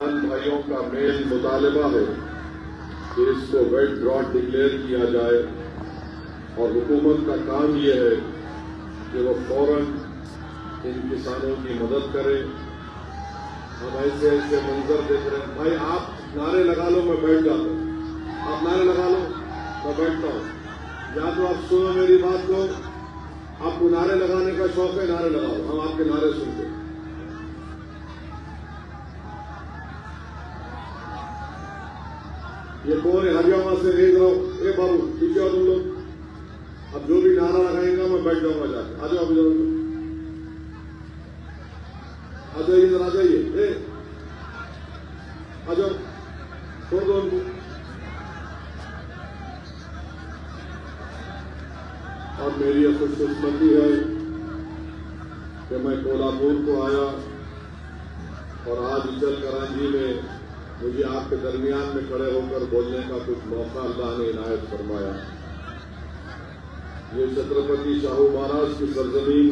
भाइयों का मेन मुतालबा है कि इसको वेट ड्रॉट डिक्लेयर किया जाए और हुकूमत का काम यह है कि वो फौरन इन किसानों की मदद करे। हम ऐसे ऐसे मंजर देख रहे हैं। भाई आप नारे लगा लो, मैं बैठ जाता हूँ। आप नारे लगा लो, मैं बैठता हूँ। या तो आप सुनो मेरी बात को, आपको नारे लगाने का शौक है, नारे लगा लो, हम आपके नारे सुनते हैं। ये कौन है? हरियाणा से देख रहा हूं। ए बाबू पीछे आओ तुम लोग। अब जो भी नारा लगाएंगा मैं बैठ जाऊंगा जाके। आ जाओ, आ जाइए, इधर आ जाइए। आ जाओ, छोड़ दो उनको। और मेरी यह खुशकिस्मती है कि मैं कोल्हापुर को आया और आज इचल करांजी में मुझे आपके दरमियान में खड़े होकर बोलने का कुछ मौका अल्लाह ने इनायत फरमाया। ये छत्रपति शाहू महाराज की सरजमीन,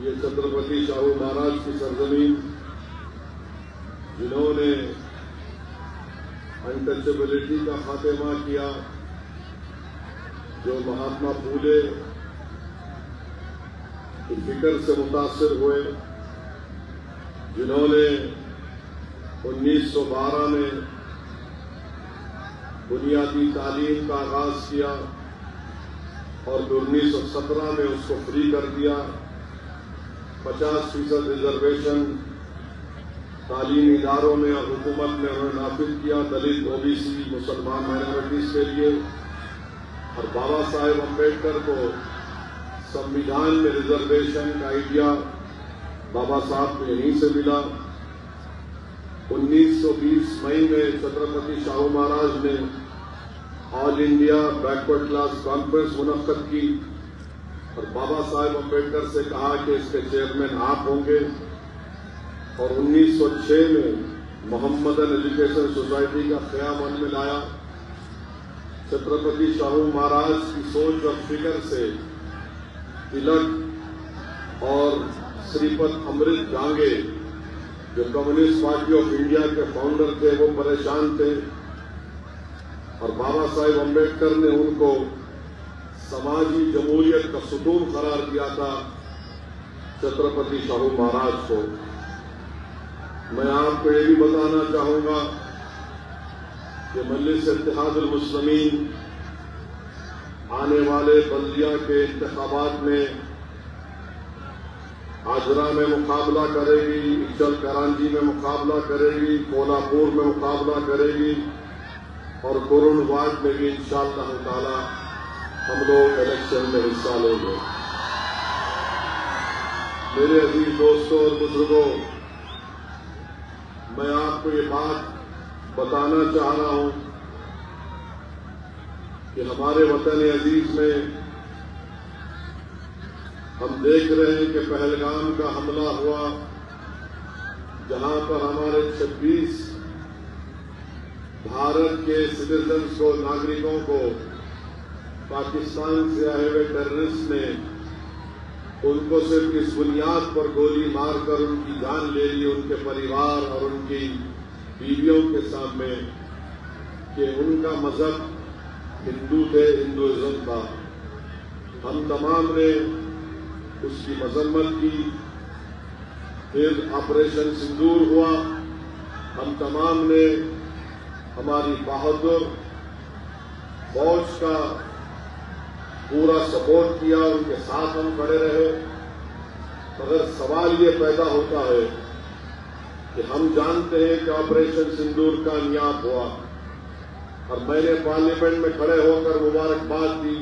ये छत्रपति शाहू महाराज की सरजमीन जिन्होंने अनटचेबिलिटी का खात्मा किया, जो महात्मा फूले फिक्र से मुतासिर हुए, जिन्होंने 1912 में बुनियादी तालीम का आगाज किया और 1917 में उसको फ्री कर दिया। 50% रिजर्वेशन तालीमी इदारों में और हुकूमत में उन्होंने नाफिज किया दलित, ओबीसी, मुसलमान माइनॉरिटीज के लिए। और बाबा साहेब अम्बेडकर को संविधान में रिजर्वेशन का आइडिया बाबा साहब को यहीं से मिला। 1920 मई में छत्रपति शाहू महाराज ने all India backward class conference मुनक्कद की और बाबा साहेब अम्बेडकर से कहा कि इसके चेयरमैन आप होंगे। और 1906 में मोहम्मदन एजुकेशन सोसाइटी का क़याम अमल में लाया। छत्रपति शाहू महाराज की सोच और फिक्र से तिलक और श्रीपद अमृत डांगे, जो कम्युनिस्ट पार्टी ऑफ इंडिया के फाउंडर थे, वो परेशान थे और बाबा साहेब अम्बेडकर ने उनको समाजी जमहूरियत का सुतून करार दिया था छत्रपति शाहू महाराज को। मैं आपको ये भी बताना चाहूंगा कि मजलिस इत्तेहादुल मुस्लिमीन आने वाले बल्दिया के इंतखाबात में आजरा में मुकाबला करेगी, इचल करांजी में मुकाबला करेगी, कोल्हापुर में मुकाबला करेगी और कुरुनवाड में भी इंशाअल्लाह ताला हम लोग इलेक्शन में हिस्सा लेंगे। मेरे अजीज दोस्तों और बुजुर्गों, मैं आपको ये बात बताना चाह रहा हूं कि हमारे वतन अजीज में हम देख रहे हैं कि पहलगाम का हमला हुआ, जहां पर हमारे 26 भारत के सिटीजन्स को, नागरिकों को पाकिस्तान से आए हुए टेररिस्ट ने उनको सिर्फ इस बुनियाद पर गोली मारकर उनकी जान ले ली, उनके परिवार और उनकी बीवियों के सामने, कि उनका मजहब हिंदू थे, हिंदुइज्म था। हम तमाम ने उसकी मजम्मत की। फिर ऑपरेशन सिंदूर हुआ, हम तमाम ने हमारी बहादुर फौज का पूरा सपोर्ट किया, उनके साथ हम खड़े रहे। मगर सवाल ये पैदा होता है कि हम जानते हैं कि ऑपरेशन सिंदूर कामयाब हुआ और मैंने पार्लियामेंट में खड़े होकर मुबारकबाद दी,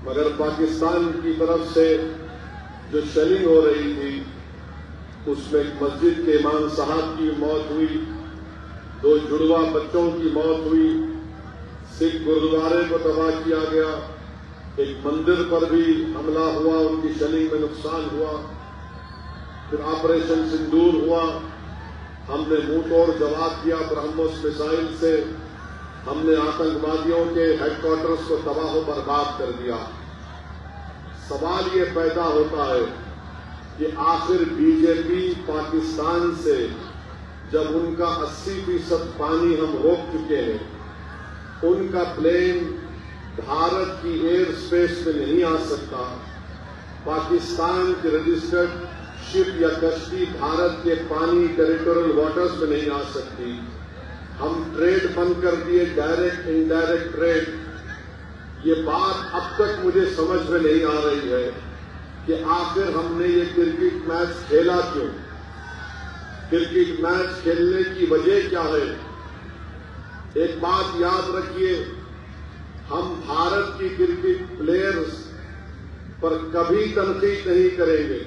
मगर पाकिस्तान की तरफ से जो शेलिंग हो रही थी उसमें एक मस्जिद के इमाम साहब की मौत हुई, 2 जुड़वा बच्चों की मौत हुई, सिख गुरुद्वारे को तबाह किया गया, एक मंदिर पर भी हमला हुआ, उनकी शेलिंग में नुकसान हुआ। फिर ऑपरेशन सिंदूर हुआ, हमने मुंह तोड़ जवाब दिया ब्रह्मोस मिसाइल से, हमने आतंकवादियों के हेडक्वार्टर्स को तबाह बर्बाद कर दिया। सवाल ये पैदा होता है कि आखिर बीजेपी पाकिस्तान से जब उनका 80% पानी हम रोक चुके हैं, उनका प्लेन भारत की एयर स्पेस में नहीं आ सकता, पाकिस्तान के रजिस्टर्ड शिप या कश्ती भारत के पानी टेरिटोरियल वाटर्स में नहीं आ सकती। हम ट्रेड बंद कर दिए, डायरेक्ट इनडायरेक्ट ट्रेड। ये बात अब तक मुझे समझ में नहीं आ रही है कि आखिर हमने ये क्रिकेट मैच खेला क्यों? क्रिकेट मैच खेलने की वजह क्या है? एक बात याद रखिए, हम भारत की क्रिकेट प्लेयर्स पर कभी तनकीद नहीं करेंगे।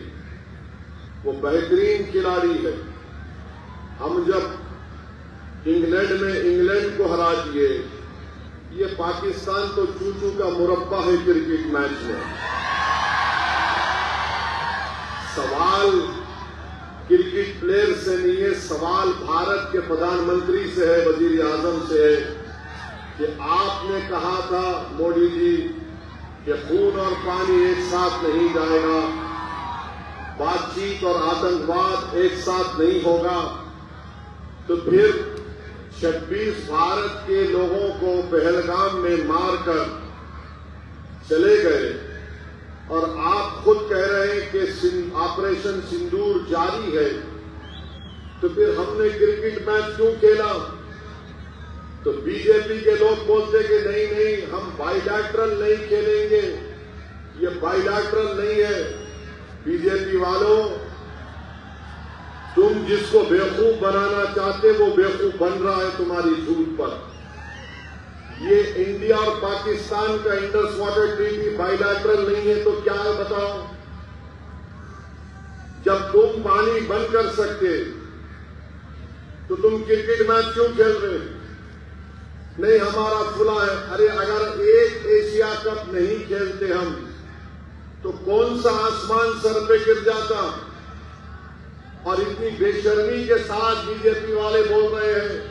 वो बेहतरीन खिलाड़ी है। हम जब इंग्लैंड में इंग्लैंड को हरा दिए, ये पाकिस्तान तो चूचू का मुरब्बा है क्रिकेट मैच में। सवाल क्रिकेट प्लेयर से नहीं है, सवाल भारत के प्रधानमंत्री से है, वजीर आजम से है कि आपने कहा था मोदी जी कि खून और पानी एक साथ नहीं जाएगा, बातचीत और आतंकवाद एक साथ नहीं होगा। तो फिर 26 भारत के लोगों को पहलगाम में मारकर चले गए और आप खुद कह रहे हैं कि ऑपरेशन सिंदूर जारी है। तो फिर हमने क्रिकेट मैच क्यों खेला? तो बीजेपी के लोग बोलते कि नहीं नहीं, हम बाइलैटरल नहीं खेलेंगे, ये बाइलैटरल नहीं है। बीजेपी वालों, तुम जिसको बेवकूफ बनाना चाहते वो बेवकूफ बन रहा है तुम्हारी झूठ पर। ये इंडिया और पाकिस्तान का इंडस वाटर ट्रीटी बाइलैटरल नहीं है तो क्या है बताओ? जब तुम पानी बंद कर सकते तो तुम क्रिकेट मैच क्यों खेल रहे? नहीं हमारा खुला है। अरे अगर एक एशिया कप नहीं खेलते हम तो कौन सा आसमान सर पे गिर जाता? और इतनी बेशर्मी के साथ बीजेपी वाले बोल रहे हैं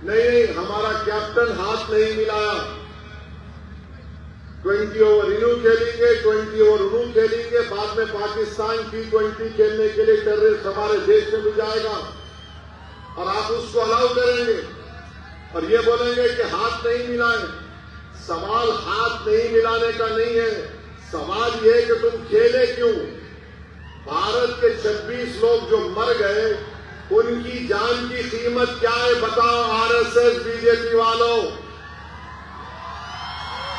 नहीं नहीं, हमारा कैप्टन हाथ नहीं मिलाया। 20 ओवर इनू खेलेंगे, 20 ओवर उनू खेलेंगे, बाद में पाकिस्तान T20 खेलने के लिए टेररिस्ट हमारे देश में भी जाएगा और आप उसको अलाउ करेंगे और ये बोलेंगे कि हाथ नहीं मिलाए। सवाल हाथ नहीं मिलाने का नहीं है, सवाल ये है कि तुम खेले क्यों? भारत के 26 लोग जो मर गए उनकी जान की कीमत क्या है बताओ आरएसएस बीजेपी वालों?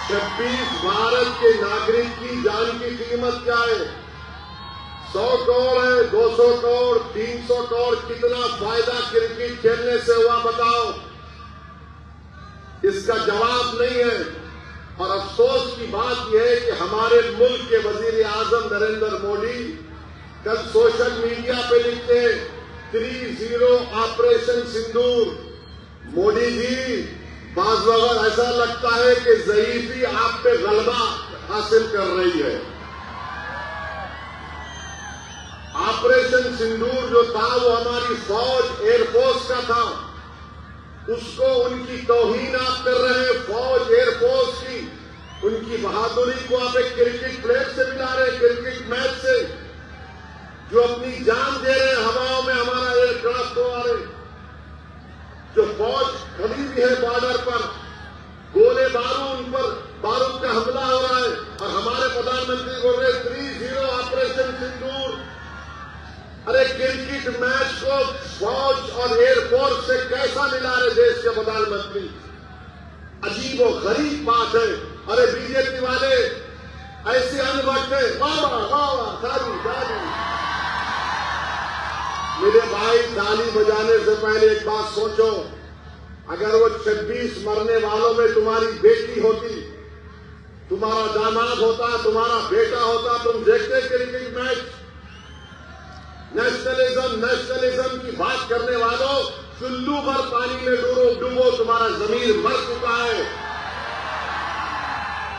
26 भारत के नागरिक की जान की कीमत क्या है? 100 करोड़ है, 200 करोड़, 300 करोड़, कितना फायदा क्रिकेट खेलने से हुआ बताओ? इसका जवाब नहीं है। और अफसोस की बात यह है कि हमारे मुल्क के वजीर आजम नरेंद्र मोदी कल सोशल मीडिया पे लिखते हैं 30 ऑपरेशन सिंदूर। मोदी जी, बाज़ वक्त ऐसा लगता है कि ज़ईफ़ी आप पे गलबा हासिल कर रही है। ऑपरेशन सिंदूर जो था वो हमारी फौज एयरफोर्स का था, उसको उनकी तौहीन आप कर रहे हैं। फौज एयरफोर्स की उनकी बहादुरी को आप एक क्रिकेट प्लेयर से मिला रहे हैं, क्रिकेट मैच से, जो अपनी जान दे रहे हैं हवाओं में हमारा एयरक्राफ्ट उड़ा रहे, जो फौज खड़ी भी है बॉर्डर पर, गोले बारूद उन पर बारूद का हमला हो रहा है और हमारे प्रधानमंत्री बोल रहे 30 ऑपरेशन सिंदूर। अरे क्रिकेट मैच को फौज और एयरफोर्स से कैसा मिला रहे देश के प्रधानमंत्री? अजीब और गरीब बात है। अरे बीजेपी वाले ऐसे अनवट है, वाह वाह ताली ताली। मेरे भाई, ताली बजाने से पहले एक बात सोचो, अगर वो 26 मरने वालों में तुम्हारी बेटी होती, तुम्हारा दामाद होता, तुम्हारा बेटा होता, तुम देखते क्रिकेट मैच? नेशनलिज्म की बात करने वालों, चुल्लू भर पानी में डूबो, तुम्हारा जमीर मर चुका है।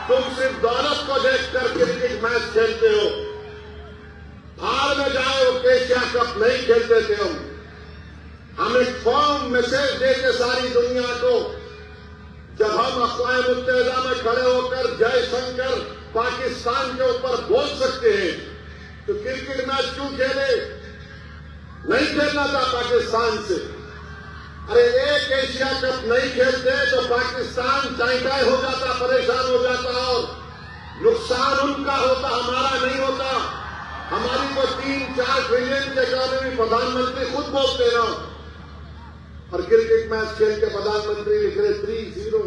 तुम सिर्फ दौलत को देखकर क्रिकेट मैच खेलते हो। बाहर में जाए वो एशिया कप नहीं खेलते थे हम एक फॉर्म मैसेज देते सारी दुनिया को। जब हम अक़वाम मुत्तहिदा में खड़े होकर जयशंकर पाकिस्तान के ऊपर बोल सकते हैं तो क्रिकेट मैच क्यों खेले? नहीं खेलना था पाकिस्तान से। अरे एक एशिया कप नहीं खेलते तो पाकिस्तान टाई हो जाता, परेशान हो जाता और नुकसान उनका होता, हमारा नहीं होता। हमारी को 3-4 ट्रिलियन की इकोनॉमी प्रधानमंत्री खुद बोलते ना, और क्रिकेट मैच खेल के प्रधानमंत्री लिख रहे 3-0।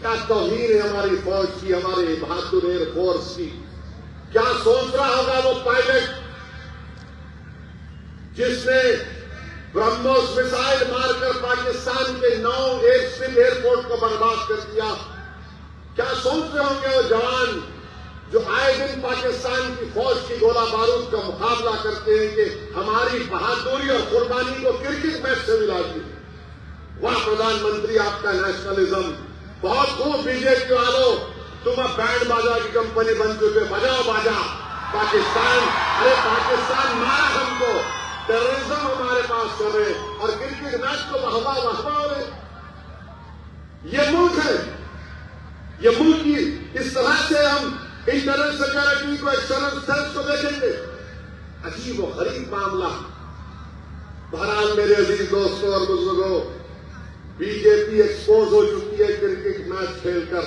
क्या तौहीन है हमारी फौज की, हमारे बहादुर एयरफोर्स की। क्या सोच रहा होगा वो पायलट जिसने ब्रह्मोस मिसाइल मारकर पाकिस्तान के 9 एयरस्ट्रिप एयरपोर्ट को बर्बाद कर दिया। क्या सोच रहे होंगे वो जवान जो आए दिन पाकिस्तान की फौज की गोला बारूद का मुकाबला करते हैं कि हमारी बहादुरी और कुर्बानी को क्रिकेट मैच से मिला दी। वाह प्रधानमंत्री, आपका नेशनलिज्म बहुत खूब। बीजेपी वालों, तुम अब बैंड बाजा की कंपनी बन चुके, बजाओ बाजा। पाकिस्तान, अरे पाकिस्तान मारा हमको, टेररिज्म हमारे पास कर रहे और क्रिकेट मैच को वाहवा हो रहे। ये मुल्क है, ये मुल्क की इस तरह से हम इंटरनल सिक्योरिटी को, एक्सटर्नल सेल्स को देखेंगे। अजीब व गरीब मामला। बहरहाल मेरे अजीज दोस्तों और बुजुर्गों, बीजेपी एक्सपोज हो चुकी है क्रिकेट मैच खेलकर।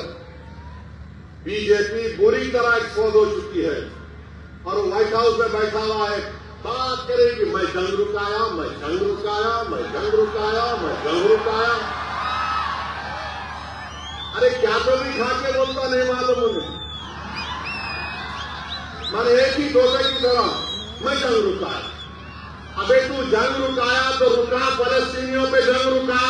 बीजेपी बुरी तरह एक्सपोज हो चुकी है और वो व्हाइट हाउस में बैठा हुआ है, बात करेगी मैं जंग रुकाया, मैं जंग रुकाया, मैं जंग रुकाया, मैं जंग रुकाया। अरे क्या तो भी खा के बोलता नहीं मालूम उन्हें। मैंने एक ही डोसे की तरह मैं जंग रुकाया। अबे तू जंग रुकाया तो रुका, फलस्तीनियों पे जंग रुका।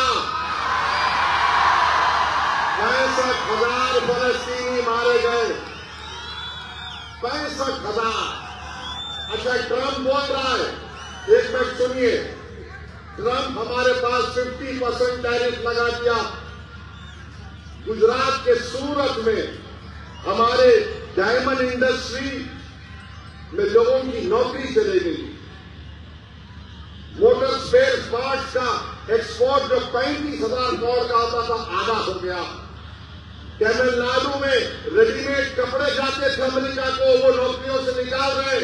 65,000 फलस्तीनी मारे गए, 65,000। अच्छा, ट्रंप बोल रहा है, एक मिनट सुनिए। ट्रंप हमारे पास 50% टैरिफ लगा दिया। गुजरात के सूरत में हमारे डायमंड इंडस्ट्री में लोगों की नौकरी चले गई। मोटर स्पेयर पार्ट्स का एक्सपोर्ट जो 35,000 करोड़ का होता था, आधा हो गया। तमिलनाडु में रेडीमेड कपड़े जाते थे अमेरिका को, वो नौकरियों से निकाल रहे।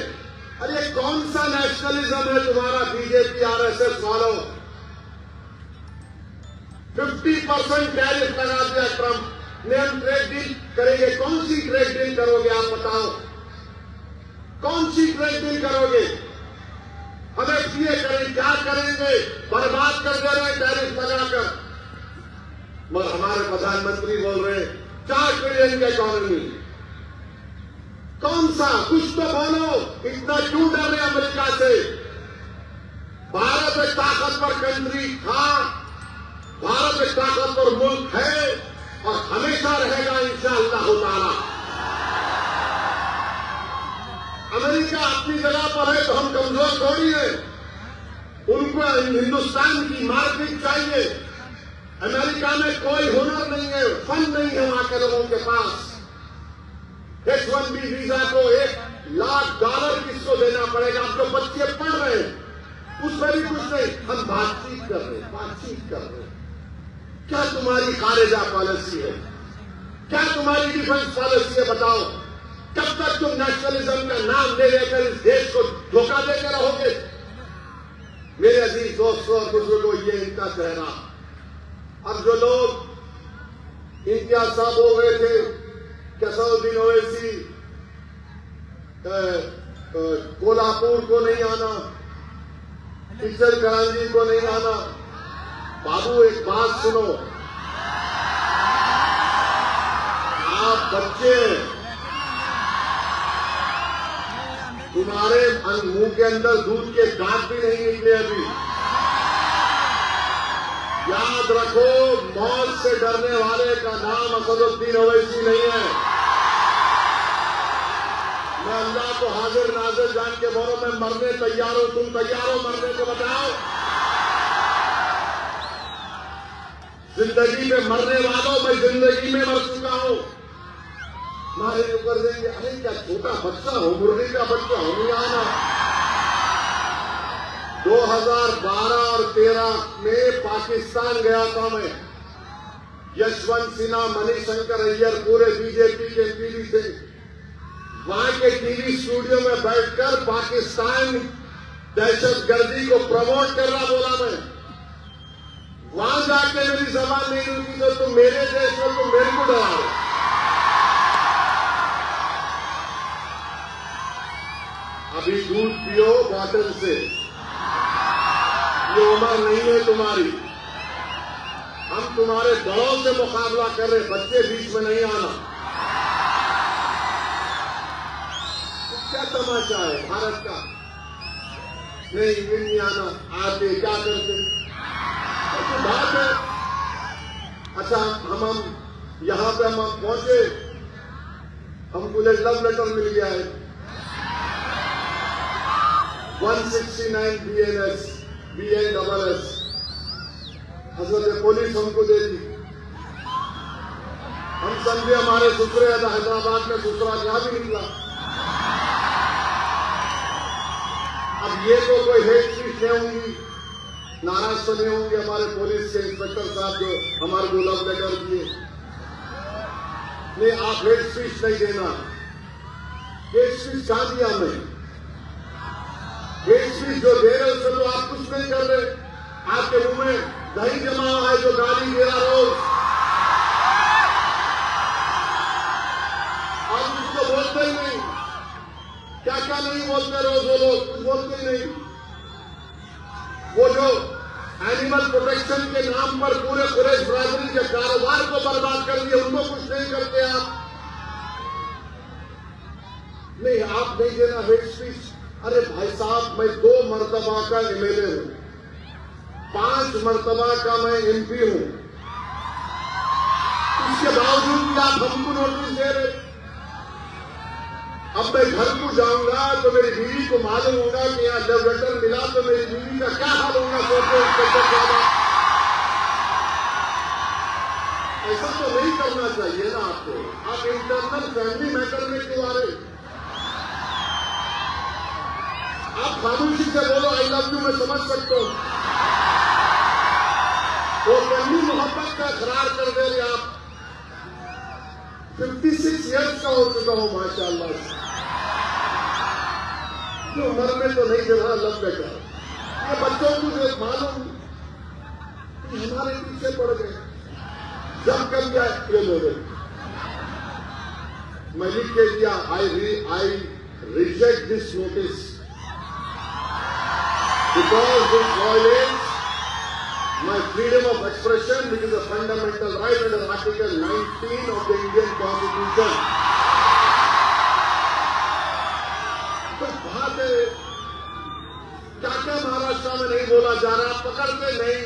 अरे कौन सा नेशनलिज्म है तुम्हारा बीजेपी आरएसएस वालों? 50% टैरिफ लगा दिया ट्रंप ने। हम ट्रेड डील करेंगे। कौन सी ट्रेड डील करोगे आप बताओ? कौन सी ट्रेड डील करोगे? हम ये करें, क्या करेंगे? बर्बाद कर दे रहे टैरिफ लगाकर। मगर हमारे प्रधानमंत्री बोल रहे 4 ट्रिलियन की इकोनॉमी। कौन सा? कुछ तो बोलो, इतना क्यों डर रहे अमेरिका से? भारत एक ताकतवर कंट्री था, भारत एक ताकतवर मुल्क है और हमेशा रहेगा इंशाअल्लाह ताला। अमेरिका अपनी जगह पर है तो हम कमजोर थोड़ी है। उनको हिंदुस्तान की मार्केट चाहिए। अमेरिका में कोई हुनर नहीं है, फन नहीं है वहां के लोगों के पास। H-1B वीजा को $1 लाख किसको देना पड़ेगा? आप जो बच्चे पढ़ रहे हैं उसमें भी कुछ नहीं। हम बातचीत कर रहे हैं। क्या तुम्हारी खारिजा पॉलिसी है? क्या तुम्हारी डिफेंस पॉलिसी है? बताओ। कब तक तुम नेशनलिज्म का नाम ले लेकर इस देश को धोखा देकर रहोगे? मेरे अजीज दोस्तों और बुजुर्गों, ये इनका चेहरा। अब जो लोग इम्तियाज साहब हो गए थे, कसौद्दीन ओवैसी, कोल्हापुर को नहीं आना, किचन करांजी को नहीं आना। बाबू एक बात सुनो, आप बच्चे, तुम्हारे मुंह के अंदर दूध के दांत भी नहीं निकले अभी। याद रखो, मौत से डरने वाले का नाम असदुद्दीन ओवैसी नहीं है। मैं अल्लाह को हाजिर नाजिर जान के बोलो, मैं मरने तैयार हूं। तुम तैयार हो मरने को? बताओ। जिंदगी में मरने वालों, मैं जिंदगी में मर चुका हूं। मारे ऊपर देंगे, अरे क्या छोटा बच्चा हो, मुर्गी का बच्चा हो, नहीं आना। 2012 और 13 में पाकिस्तान गया था मैं। यशवंत सिन्हा, मणिशंकर अय्यर, पूरे बीजेपी के एमपी थे। वहां के टीवी स्टूडियो में बैठकर पाकिस्तान दहशतगर्दी को प्रमोट कर रहा बोला मैं। वहां जाके मेरी जबान नहीं रुकी तो तुम मेरे देश में तुम मेरे को डराओ। अभी दूध पियो बॉटल से, ये उम्र नहीं है तुम्हारी। हम तुम्हारे बड़ों से मुकाबला कर रहे, बच्चे बीच में नहीं आना। तो क्या तमाशा है भारत का? नहीं ये नहीं आना, आते क्या करते? तो बात है। अच्छा हम यहां पे हम पहुंचे, हमको एक लव लेटर मिल गया है 169 BNSS हजरत पुलिस हमको दे दी। हम समझे हमारे ससुरे हैदराबाद में ससुरा क्या भी निकला। अब ये तो कोई हेट स्पीच नहीं होंगी, नाराज तो नहीं होंगे हमारे पुलिस के इंस्पेक्टर साहब जो हमारे को लव लेटर दिए। नहीं आप हेट स्पीच नहीं देना। हेट स्पीच कहा दिया मैं? हेट स्पीच जो दे रहे उससे तो आप कुछ नहीं कर रहे। आपके मुंह में दही जमा है जो गाली दे रहा रोज, आप उसको बोलते ही नहीं। क्या क्या नहीं बोलते रोज वो लोग, कुछ बोलते ही नहीं। वो जो एनिमल प्रोटेक्शन के नाम पर पूरे कुरैश बरादरी के कारोबार को बर्बाद कर दिए, उनको कुछ नहीं करते आप। नहीं आप नहीं देना हेट स्पीच। अरे भाई साहब मैं 2 मरतबा का MLA हूं, 5 मरतबा का मैं MP हूं, इसके बावजूद भी आप हमको नोटिस दे रहे। अब मैं घर को जाऊंगा तो मेरी बीवी को मालूम होगा कि यहाँ लव लेटर मिला, तो मेरी बीवी का क्या हाल होगा सोचो इंस्पेक्टर साहब। ऐसा तो नहीं करना चाहिए ना आपको। आप इंटरनल फैमिली मैटर में क्यों आ रहे? आप खामोशी से बोलो आई लव यू, मैं समझ सकता हूं। वो पहली मोहब्बत का इकरार कर दे रहे आप। 56 ईयर्स का हो चुका हूं माशाअल्लाह से। जो उम्र में तो नहीं दे रहा लव लेटर। ये बच्चों को जो मालूम कि हमारे पीछे पड़ गए, जब कर दिया ये लोग। मैं लिख के दिया I reject this notice because this violates my freedom of expression, which is a fundamental right under Article 19 of the Indian Constitution. तो बात है क्या क्या महाराष्ट्र में नहीं बोला जा रहा, पकड़ते नहीं।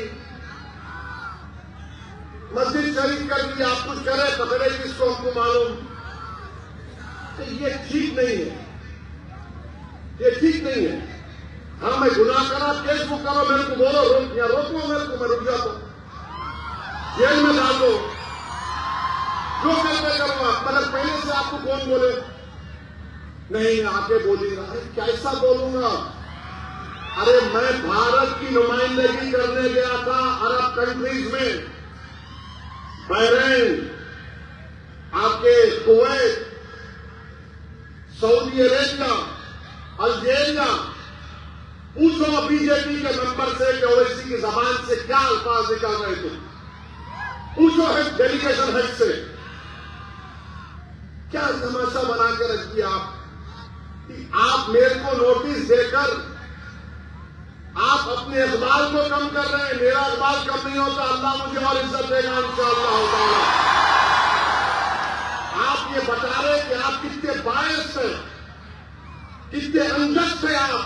मस्जिद शरीफ कर दी, आप कुछ करे पकड़े किसको हमको मालूम। तो ये ठीक नहीं है, ये ठीक नहीं है। हाँ मैं गुनाह करा, केस बुक करो, मेरे को बोलो रोक, या रोक लो मेरे को, मैं रुक जाता हूं, जेल में डाल दो, जो करते करूंगा। मतलब पहले से आपको कौन बोले नहीं आके बोलिएगा? कैसा बोलूंगा? अरे मैं भारत की नुमाइंदगी करने गया था अरब कंट्रीज में, बहरीन, आपके कुवैत, सऊदी अरेबिया, अल्जीरिया। पूछो बीजेपी के मेंबर से कि ओवैसी की जबान से क्या अल्फाज निकल रहे थे। पूछो है डेलीगेशन हेड से क्या तमाशा बना के रख दिया कि आप मेरे को नोटिस देकर आप अपने इकबाल को कम कर रहे हैं। मेरा इकबाल कम नहीं होता, अल्लाह मुझे और इज्जत देगा इंशाअल्लाह ताला। आप ये बता रहे कि आप कितने बायस हैं, कितने अंधक थे आप।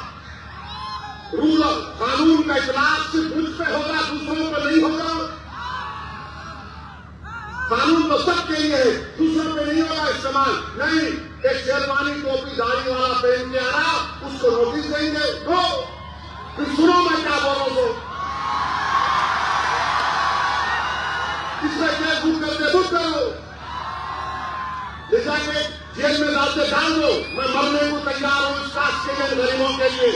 रूल कानून का इखलास सिर्फ मुझ पे होगा, दूसरों पे नहीं होगा। कानून तो सबके लिए है, दूसरों पे नहीं होगा इस्तेमाल। नहीं, एक शेरवानी टोपी दाढ़ी वाला पहन के आ रहा, उसको नोटिस देंगे तो फिर सुनो मैं क्या बोल रहा हूं। इसमें केस बुक करते बुक करो, ले जाके जेल में डालते डाल दो। मैं मरने को तैयार हूं इस कास्ट के लिए, गरीबों के लिए।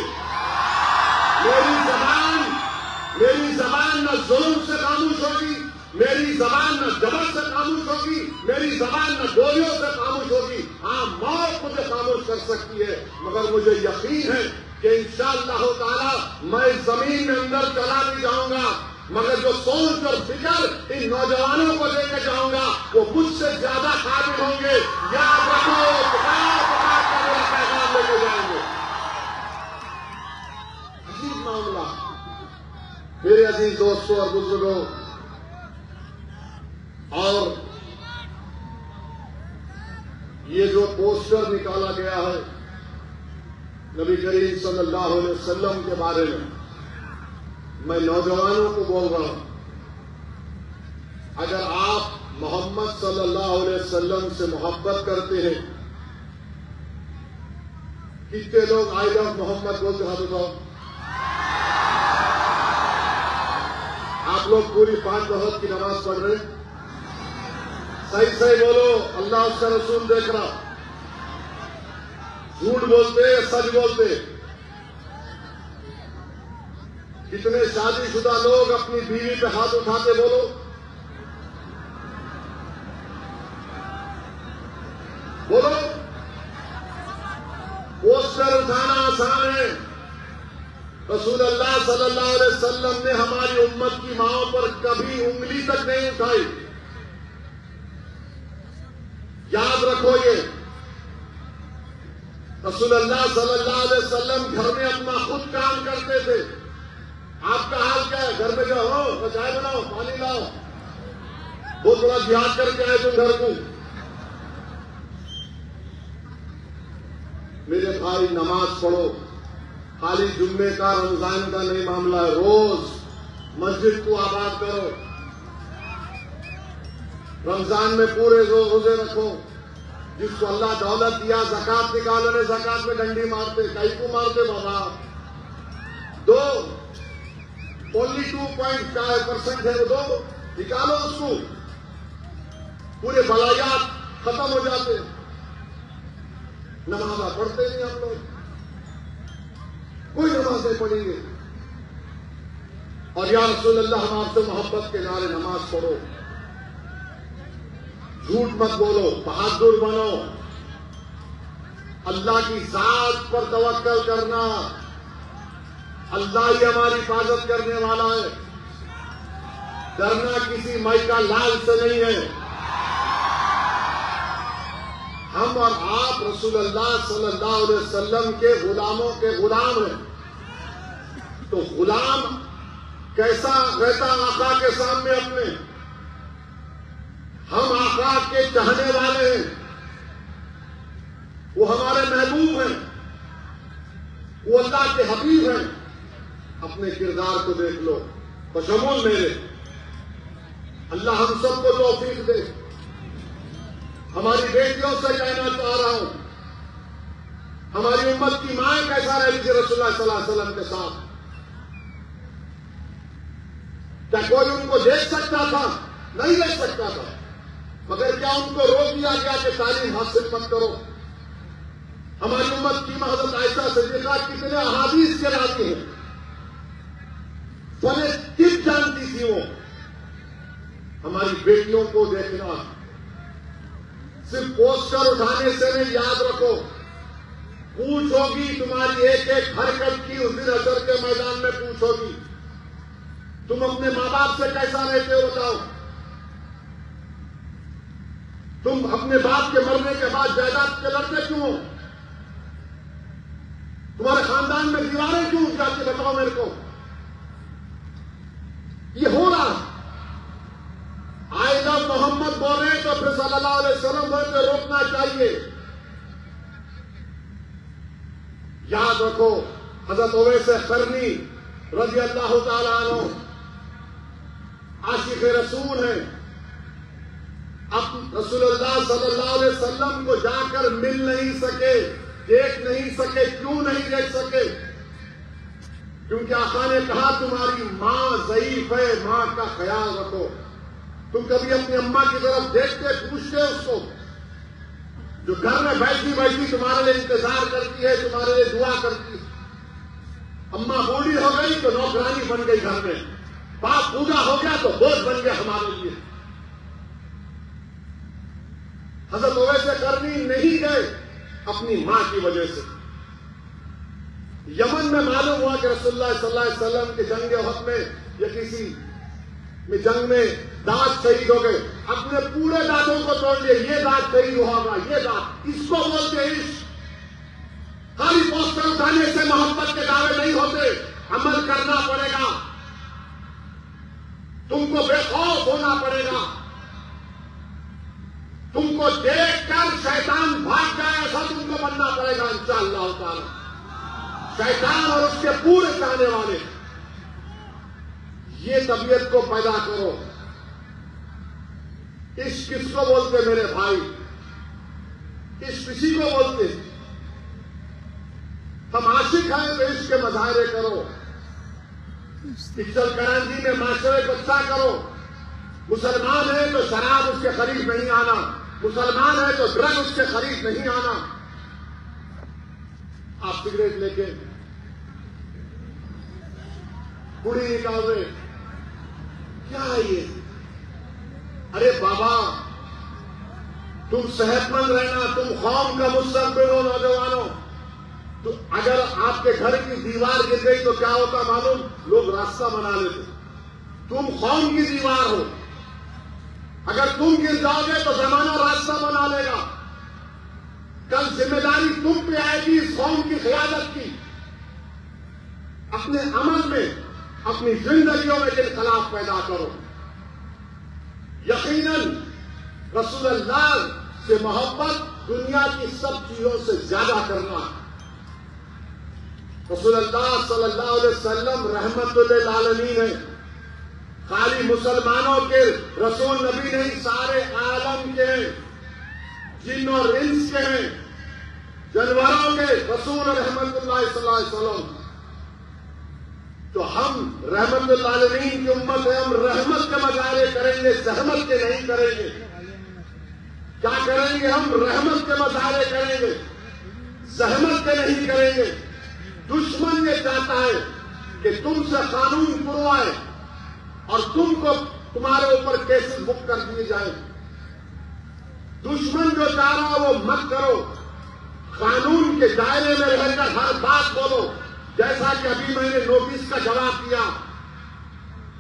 मेरी जबान न जुल्म से खामोश होगी, मेरी जबान न जबर से खामोश होगी, मेरी जबान न गोलियों से खामोश होगी। हाँ, मौत मुझे खामोश कर सकती है, मगर मुझे यकीन है कि इंशाअल्लाह ताला मैं जमीन में अंदर चला भी जाऊंगा, मगर जो सोच और फिक्र इन नौजवानों को लेकर जाऊंगा वो मुझसे ज्यादा काबिल होंगे। याद रखो, पुकार पुकार कर मेरा पैगाम लेके जाएंगे। अजीब मामला। मेरे अजीज दोस्तों और बुजुर्गों, और ये जो पोस्टर निकाला गया है नबी करीम सल्लल्लाहु अलैहि वसल्लम के बारे में, मैं नौजवानों को बोल रहा हूं, अगर आप मोहम्मद सल्लल्लाहु अलैहि वसल्लम से मोहब्बत करते हैं, कितने लोग आई लव मोहम्मद बोलते हाथ उठाओ। आप लोग पूरी 5 वक्त की नमाज पढ़ रहे, सही सही बोलो, अल्लाह उसका रसूल देख रहा। झूठ बोलते सच बोलते। कितने शादीशुदा लोग अपनी बीवी पे हाथ उठाते, बोलो। बोलो। पोस्टर उठाना आसान है। रसूल अल्लाह सल्लल्लाहु अलैहि वसल्लम ने हमारी उम्मत की मांओं पर कभी उंगली तक नहीं उठाई। याद रखो ये। रसूल अल्लाह सल्लल्लाहु अलैहि वसल्लम घर में अपना खुद काम करते थे। आपका हाल क्या है? घर में जो हो तो चाय बनाओ, पानी लाओ, बहुत बड़ा जिहाद करके आए तुम घर को। मेरे भाई, नमाज पढ़ो। खाली जुम्मे का रमजान का नहीं मामला है, रोज मस्जिद को आबाद करो। रमजान में पूरे रोजे रखो। जिसको अल्लाह दौलत दिया, ज़कात निकालो, ने ज़कात में डंडी मारते, कई को मारते बाबा। 2.5% है वो, 2 निकालो उसको, पूरे बलायात खत्म हो जाते। नमाज़ा पढ़ते नहीं हम लोग, कोई नमाज नहीं पढ़ेंगे। और या रसूल अल्लाह, हम आपसे मोहब्बत के नारे नमाज पढ़ो, झूठ मत बोलो, बहादुर बनो, अल्लाह की जात पर तवक्कल करना। अल्लाह ही हमारी हिफाजत करने वाला है। डरना किसी माई का लाल से नहीं है। हम और आप रसूल अल्लाह सल्लल्लाहु अलैहि वसल्लम के गुलामों के गुलाम हैं। तो गुलाम कैसा रहता आका के सामने अपने? हम आका के चाहने वाले हैं, वो हमारे महबूब हैं, वो अल्लाह के हबीब हैं। अपने किरदार को देख लो, बशमूल मेरे। अल्लाह हम सबको तौफीक दे। हमारी बेटियों से कहना चाह रहा हूं, हमारी उम्मत की मां कैसा रही थी रसूलुल्लाह सल्लल्लाहु अलैहि वसल्लम के साथ? क्या कोई उनको देख सकता था? नहीं देख सकता था। मगर क्या उनको रोक दिया गया कि तालीम हासिल मत करो? हमारी उम्मत की हज़रत आयशा सिद्दीक़ा कितने अहादीस के लाती हैं, फने किस जानती थी वो। हमारी बेटियों को देखना सिर्फ पोस्टर उठाने से नहीं, याद रखो, पूछ होगी तुम्हारी एक एक हरकत की उस दिन असर के मैदान में पूछ होगी। तुम अपने मां बाप से कैसा रहते हो बताओ? तुम अपने बाप के मरने के बाद जायदाद के लड़ते क्यों हो? तुम्हारे खानदान में दीवारें क्यों उठ जाती, बताओ मेरे को। ये हो रहा है। आई लव मोहम्मद बोल रहे तो फिर सल्लल्लाहु अलैहि वसल्लम बोलते, रोकना चाहिए। याद रखो, हज़रत उवैस क़रनी रज़ी अल्लाह तआला अन्हु आशिक़ रसूल है। अब रसूलुल्लाह सल्लल्लाहु अलैहि वसल्लम को जाकर मिल नहीं सके, देख नहीं सके। क्यों नहीं देख सके? क्योंकि आका ने कहा तुम्हारी मां ज़ईफ है, मां का ख्याल रखो। तुम कभी अपनी अम्मा की तरफ देखते, पूछते उसको, जो घर में बैठी बैठी तुम्हारे लिए इंतजार करती है, तुम्हारे लिए दुआ करती है। अम्मा बूढ़ी हो गई तो नौकरानी बन गई घर में, बाप बूढ़ा हो गया तो बोझ बन गया हमारे लिए। हजरत ओवैस करनी नहीं गए अपनी मां की वजह से। यमन में मालूम हुआ कि रसूलुल्लाह सल्लल्लाहु अलैहि वसल्लम के जंग उहद में या किसी में जंग में दांत शहीद हो गए, अपने पूरे दांतों को तोड़ लिए, ये दांत शहीद होगा, ये दांत, इसको बोलते इश्क। खाली पोस्टर उठाने से मोहब्बत के दावे नहीं होते, अमल करना पड़ेगा, तुमको बेखौफ होना पड़ेगा, तुमको देखकर शैतान भाग जाए ऐसा तुमको बनना पड़ेगा इंशाअल्लाह ताला। शैतान और उसके पूरे चाहने वाले, ये तबीयत को पैदा करो। इश्क किसको बोलते मेरे भाई? इश्क किसी को बोलते? हम आशिक हैं तो इश्क के मजाहरे करो, इज्जत करांदी में माशरे को अच्छा करो। मुसलमान है तो शराब उसके करीब नहीं आना, मुसलमान है तो ड्रग उसके करीब नहीं आना। आप सिगरेट लेके पुड़ी निकाल रहे, क्या है ये? अरे बाबा, तुम सेहतमंद रहना, तुम कौम का मुस्तकबिल हो नौजवानों। तो अगर आपके घर की दीवार गिर गई तो क्या होता मालूम? लोग रास्ता बना लेते। तुम कौम की दीवार हो, अगर तुम गिर जाओगे तो जमाना रास्ता बना लेगा। कल जिम्मेदारी तुम पे आएगी इस कौम की क़यादत की। अपने अमल में, अपनी जिंदगियों में इख्तिलाफ पैदा करो। यकीनन रसूलुल्लाह से मोहब्बत दुनिया की सब चीजों से ज्यादा करना। रसूलुल्लाह सल्लल्लाहु अलैहि वसल्लम रहमतुल लिल आलमीन है। खाली मुसलमानों के रसूल नबी नहीं, सारे आलम के, जिन और इंस के हैं, जानवरों के रसूल रहमतुल्लाह सल्लल्लाहु अलैहि वसल्लम। तो हम रहमतुल आलमीन की उम्मत है, हम रहमत के मजारे करेंगे, सहमत के नहीं करेंगे। क्या करेंगे? हम रहमत के मजारे करेंगे, सहमत के नहीं करेंगे। दुश्मन ये चाहता है कि तुमसे कानून पुरवाए और तुमको तुम्हारे ऊपर केसेस बुक कर दिए जाए। दुश्मन जो चाह रहा है वो मत करो, कानून के दायरे में रहकर हर बात बोलो। जैसा कि अभी मैंने नोटिस का जवाब दिया,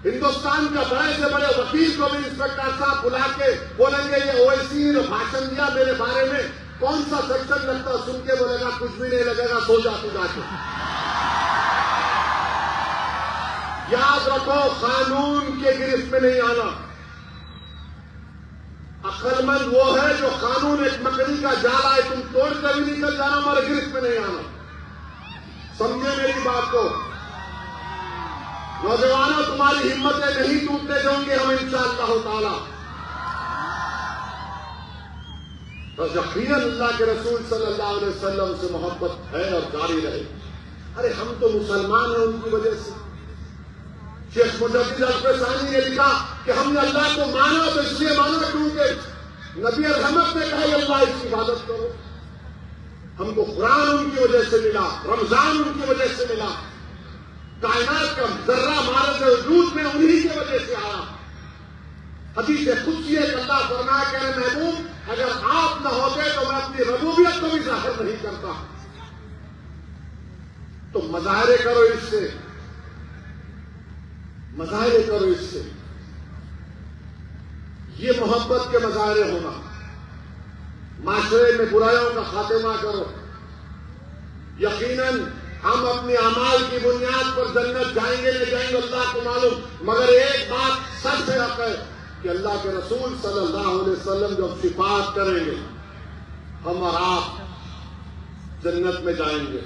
हिंदुस्तान का बड़े से बड़े वकील को भी इंस्पेक्टर साहब बुला के बोलेंगे ये ओवैसी ने भाषण दिया मेरे बारे में, कौन सा सेक्शन लगता, सुन के बोलेगा कुछ भी नहीं लगेगा, सो जा तू जाके। याद रखो, कानून के गिरफ्त में नहीं आना। अक्लमंद वो है जो कानून एक मकड़ी का जाला है, तुम तोड़ कर भी निकल जाना, हमारे गिरफ्त में नहीं आना। समझे मेरी बात को? नौजवानों, तुम्हारी हिम्मतें नहीं टूटने देंगे हम इंशाअल्लाह ताला। तो यकीनन अल्लाह के रसूल सल्लल्लाहु अलैहि वसल्लम से मोहब्बत है और जारी रहे। अरे हम तो मुसलमान हैं उनकी वजह से। शेख मुजद्दिद अल-फ़सानी ने लिखा कि हमने अल्लाह को माना तो इसलिए माना क्योंकि नबी रहमत ने कहा अल्लाह की इबादत करो। हमको कुरान उनकी वजह से मिला, रमजान उनकी वजह से मिला, कायनात का जर्रा मारद वजूद में उन्हीं की वजह से आया। हदीस कुदसी है, अल्लाह फरमाया कि अरे महबूब, अगर आप न होते तो मैं अपनी रबूबियत को भी जाहिर नहीं करता। तो मजाहरे करो इससे, मजाहरे करो इससे। ये मोहब्बत के मजाहरे होना। माशरे में बुराइयों का खात्मा करो। यकीनन हम अपने अमाल की बुनियाद पर जन्नत जाएंगे नहीं जाएंगे अल्लाह को मालूम, मगर एक बात सच है कि अल्लाह के रसूल सल्लल्लाहु अलैहि वसल्लम जब सिफात करेंगे, हम और आप जन्नत में जाएंगे।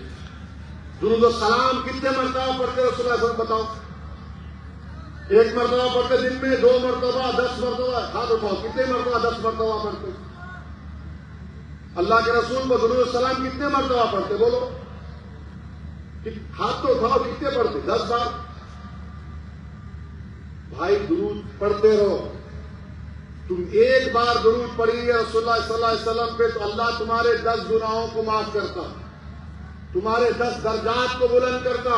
दुरूद और सलाम कितने मरतबा पढ़ते रसूलुल्लाह सल्लल्लाहु अलैहि वसल्लम बताओ? एक मरतबा पढ़ते दिन में, 2 मरतबा, 10 मरतबा? हाथ उठाओ, कितने मरतबा 10 मरतबा पढ़ते? अल्लाह के रसूल को दुरूद और सलाम कितने मरतबा पढ़ते? बोलो, हाथ तो उठाओ, कितने पढ़ते? 10 बार। भाई दुरूद पढ़ते रहो। तुम एक बार दुरूद पढ़िए रसूलुल्लाह सल्लल्लाहु अलैहि वसल्लम पे तो अल्लाह तुम्हारे 10 गुनाहों को माफ करता, तुम्हारे 10 दर्जात को बुलंद करता,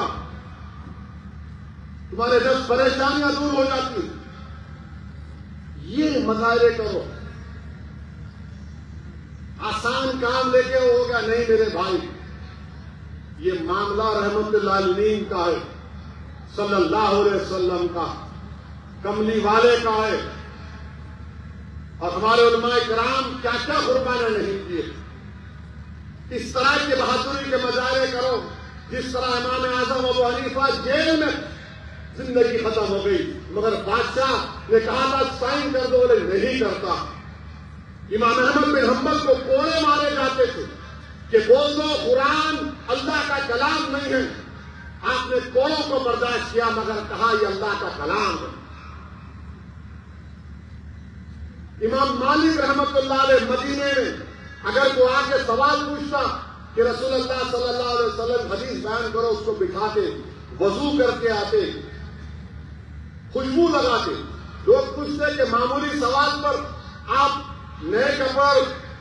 तुम्हारे 10 परेशानियां दूर हो जाती। ये मजाहरे करो। आसान काम लेके हो गया। नहीं मेरे भाई, ये मामला रहमतुल्लिल आलमीन का है, सल्लल्लाहु अलैहि वसल्लम का, कमली वाले का है। और हमारे उलमाए किराम क्या क्या कुर्बानियां नहीं किए। इस तरह की बहादुरी के मजारे करो जिस तरह इमाम आजम अबू हनीफा जेल में जिंदगी खत्म हो गई, मगर बादशाह ने कहा था साइन कर दो, बोले नहीं करता। इमाम अहमद बिन हम्बल को कोड़े मारे जाते थे कि बोल दो कुरान अल्लाह का कलाम नहीं है। आपने कोड़ों को बर्दाश्त किया मगर कहा यह अल्लाह का कलाम है। इमाम मालिक रहमतुल्लाह अलैह मदीने में अगर कोई आके सवाल पूछता कि रसूलुल्लाह सल्लल्लाहु अलैहि वसल्लम हदीस बयान करो, उसको बिठाते, वजू करके आते, खुशबू लगाते। लोग पूछते कि मामूली सवाल पर आप नए कपड़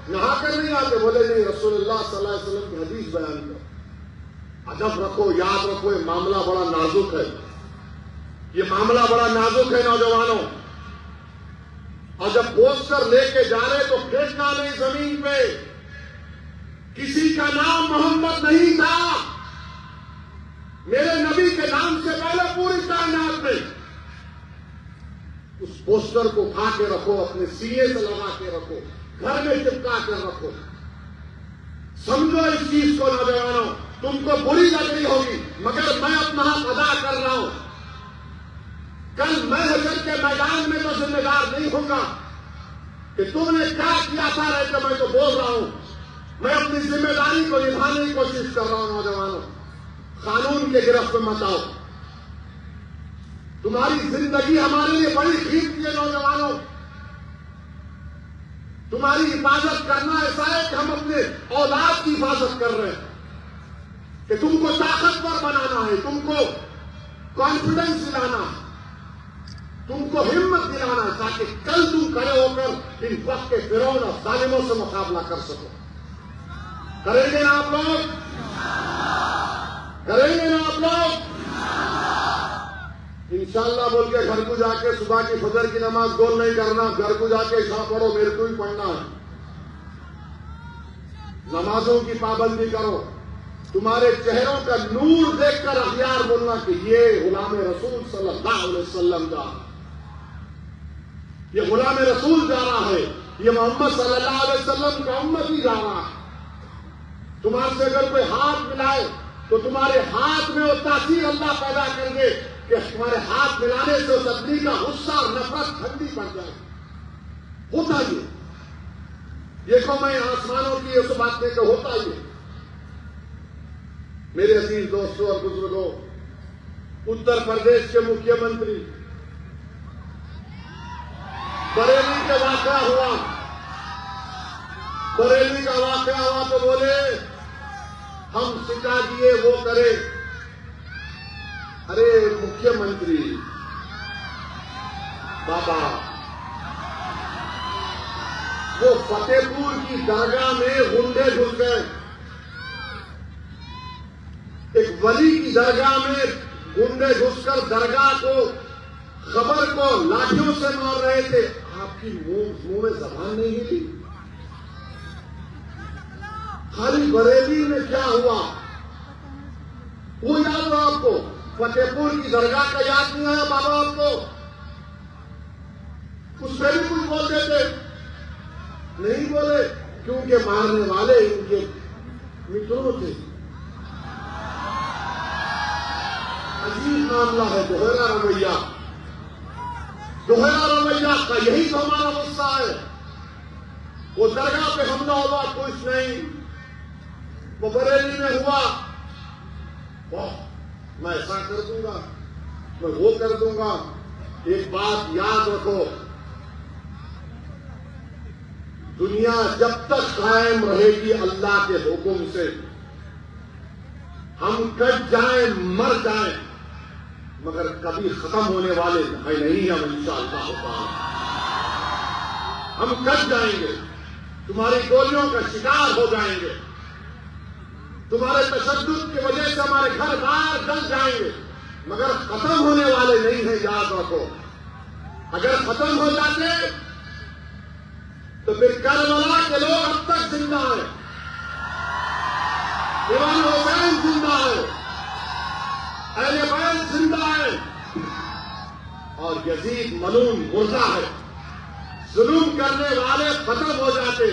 नहाकर नहीं आते, बोले नहीं रसूलुल्लाह सल्लल्लाहु अलैहि वसल्लम की हदीस बयान करो। अदब रखो, याद रखो, ये मामला बड़ा नाजुक है, ये मामला बड़ा नाजुक है नौजवानों। और जब पोस्टर लेके जा रहे तो फेंकना नहीं जमीन पे। किसी का नाम मोहम्मद नहीं था, मेरे नबी के नाम से पहले पूरी कायनात में। उस पोस्टर को उठा के रखो, अपने सीने से लगा के रखो, घर में चिपका कर रखो। समझो इस चीज को नौजवानों, तुमको बुरी लग रही होगी मगर मैं अपना हक अदा कर रहा हूं। कल मैं हशर के मैदान में तो जिम्मेदार नहीं होगा कि तुमने क्या किया था, रहे तो मैं तो बोल रहा हूं। मैं अपनी जिम्मेदारी को निभाने की कोशिश कर रहा हूं। नौजवानों, कानून के गिरफ्त में मत आओ। तुम्हारी जिंदगी हमारे लिए बड़ी कीमती है नौजवानों। तुम्हारी हिफाजत करना ऐसा है कि हम अपने औलाद की हिफाजत कर रहे हैं, कि तुमको ताकतवर बनाना है, तुमको कॉन्फिडेंस दिलाना है, तुमको हिम्मत दिलाना है, ताकि कल तुम खड़े होकर इन वक्त के फिरौन और जालिमों से मुकाबला कर सको। करेंगे ना आप लोग? करेंगे ना आप लोग? इंशाअल्लाह बोल के घर को जाके सुबह की फजर की नमाज गोल नहीं करना। घर को जाके इशा पढ़ो, मेरे को ही पढ़ना है। नमाजों की पाबंदी करो। तुम्हारे चेहरों का नूर देखकर अखियार बोलना कि ये गुलाम रसूल सल्लल्लाहु अलैहि वसल्लम का, ये गुलाम रसूल जा रहा है, ये मोहम्मद सल्लल्लाहु अलैहि वसल्लम का उम्मती जा रहा है। तुम्हारे से अगर कोई हाथ मिलाए तो तुम्हारे हाथ में वो तासीर अल्लाह पैदा कर दे कि तुम्हारे हाथ मिलाने से उस आदमी का गुस्सा और नफरत ठंडी पड़ जाए। होता ही देखो, मैं आसमानों की उस बात नहीं, होता ही मेरे अजीज दोस्तों और बुजुर्गों, उत्तर प्रदेश के मुख्यमंत्री बरेली का वाकया हुआ, बरेली का वाकया हुआ तो बोले हम सिखा दिए वो करे। अरे मुख्यमंत्री बाबा, वो फतेहपुर की दरगाह में गुंडे घुस गए। एक वली की दरगाह में गुंडे घुसकर दरगाह को, खबर को लाठियों से मार रहे थे। आपकी मुंह में जबान नहीं हिली। खाली बरेली में क्या हुआ वो याद हुआ आपको? फतेहपुर की दरगाह का याद नहीं आया बाबा आपको? उसमें भी कुछ बोल देते, नहीं बोले, क्योंकि मारने वाले इनके मित्रों थे। अजीब मामला है, दोहरा रवैया, दोहरा रवैया का यही तो हमारा गुस्सा है। वो दरगाह पे हमला हुआ, कुछ नहीं। वो बरेली में हुआ, मैं ऐसा कर दूंगा, मैं वो कर दूंगा। एक बात याद रखो, दुनिया जब तक कायम रहेगी अल्लाह के हुक्म से, हम कट जाएं, मर जाएं, मगर कभी खत्म होने वाले नहीं हम इंशाअल्लाह ताला। हम कट जाएंगे, तुम्हारी गोलियों का शिकार हो जाएंगे, तुम्हारे तशद्दुद की वजह से हमारे घर बार जल जाएंगे, मगर खत्म होने वाले नहीं है, याद रखो। अगर खत्म हो जाते तो फिर करबला के लोग अब तक जिंदा हैं, इमाम हुसैन जिंदा है, अहले बैत जिंदा है, और यजीद मलून मुर्दा है। जुल्म करने वाले खत्म हो जाते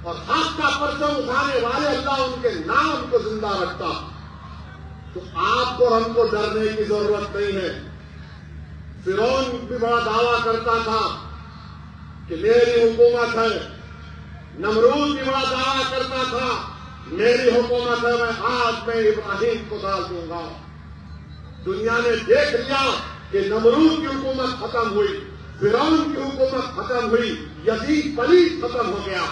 और हक का परचम उठाने वाले अल्लाह उनके नाम को जिंदा रखता। तो आपको हमको डरने की जरूरत नहीं है। फिरौन भी बड़ा दावा करता था कि मेरी हुकूमत है, नमरूद भी बड़ा दावा करता था मेरी हुकूमत है, मैं इब्राहिम को डाल दूंगा। दुनिया ने देख लिया कि नमरूद की हुकूमत खत्म हुई, फिरौन की हुकूमत खत्म हुई, यजीद पलीद खत्म हो गया।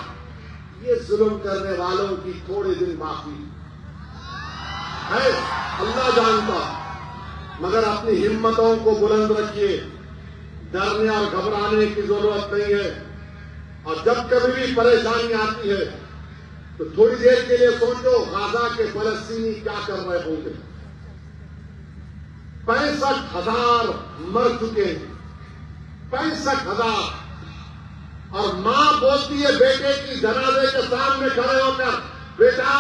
ये जुल्म करने वालों की थोड़े दिन बाकी है, अल्लाह जानता। मगर अपनी हिम्मतों को बुलंद रखिए, डरने और घबराने की जरूरत नहीं है। और जब कभी भी परेशानी आती है तो थोड़ी देर के लिए सोचो गाजा के फलस्तीनी क्या कर रहे होंगे। 65,000 मर चुके हैं, 65,000। और मां बोलती है बेटे की जनाजे के सामने खड़े होकर, बेटा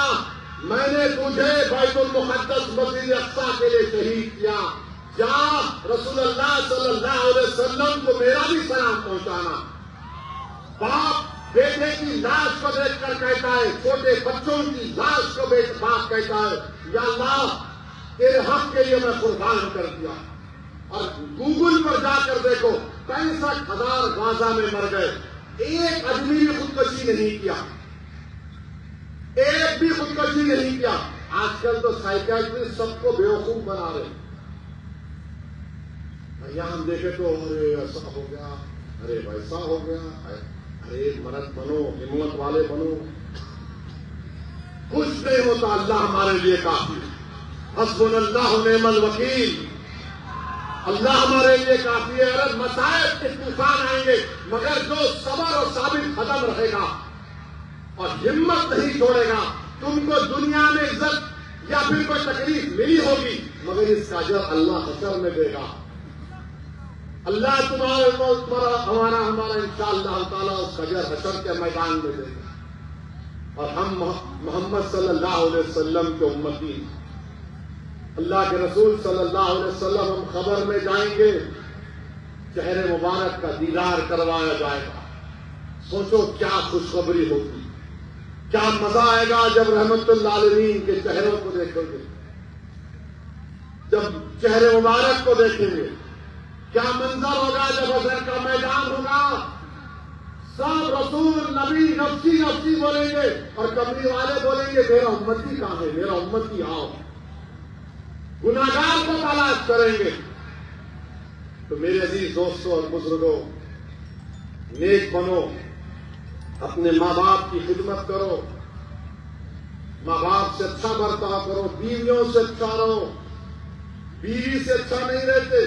मैंने तुझे बैतुल मुक़द्दस मस्जिद अक़सा के लिए शहीद किया, जा रसूलुल्लाह सल्लल्लाहु अलैहि वसल्लम को मेरा भी सलाम पहुंचाना। बाप बेटे की लाश को देखकर कहता है, छोटे बच्चों की लाश को बाप कहता है, या अल्लाह तेरे हक के लिए मैं कुर्बान कर दिया। और गूगल पर जाकर देखो 65,000 गाजा में मर गए, एक आदमी ने खुदकुशी नहीं किया, एक भी खुदकुशी नहीं किया। आजकल तो साइकियाट्रिस्ट सबको बेवकूफ बना रहे। भैया हम देखे तो अरे ऐसा हो गया, अरे वैसा हो गया, अरे मर्द बनो, हिम्मत वाले बनो। कुछ नहीं होता, अल्लाह हमारे लिए काफी। हस्बुनल्लाहु व निअमल वकील, अल्लाह हमारे लिए काफी है। अरे मसाइब के तूफान आएंगे, मगर जो सबर और साबित कदम रहेगा और हिम्मत नहीं छोड़ेगा, तुमको दुनिया में इज्जत या फिर कोई तकलीफ मिली होगी, मगर इसका अजर अल्लाह हशर में देगा। अल्लाह तुम्हारा हमारा इंशाअल्लाह ताला उसका अजर हशर के मैदान में देगा। और हम मोहम्मद सल्लल्लाहु अलैहि वसल्लम के उम्मती, अल्लाह के रसूल सल्लल्लाहु अलैहि वसल्लम, हम खबर में जाएंगे, चेहरे मुबारक का दीदार करवाया जाएगा। सोचो क्या खुशखबरी होगी, क्या मजा आएगा जब रहमतुल आलमीन के चेहरों को देखेंगे, जब चेहरे मुबारक को देखेंगे। क्या मंजर होगा जब हशर का मैदान होगा, सब रसूल नबी नफ्सी नफ्सी बोलेंगे और कमरी वाले बोलेंगे मेरा उम्मती कहां है, मेरा उम्मती आओ। गुनाहगार को तलाश करेंगे। तो मेरे अजीज दोस्तों और बुजुर्गों, नेक बनो, अपने माँ बाप की खिदमत करो, माँ बाप से अच्छा बर्ताव करो, बीवियों से अच्छा रहो। बीवी से अच्छा नहीं रहते,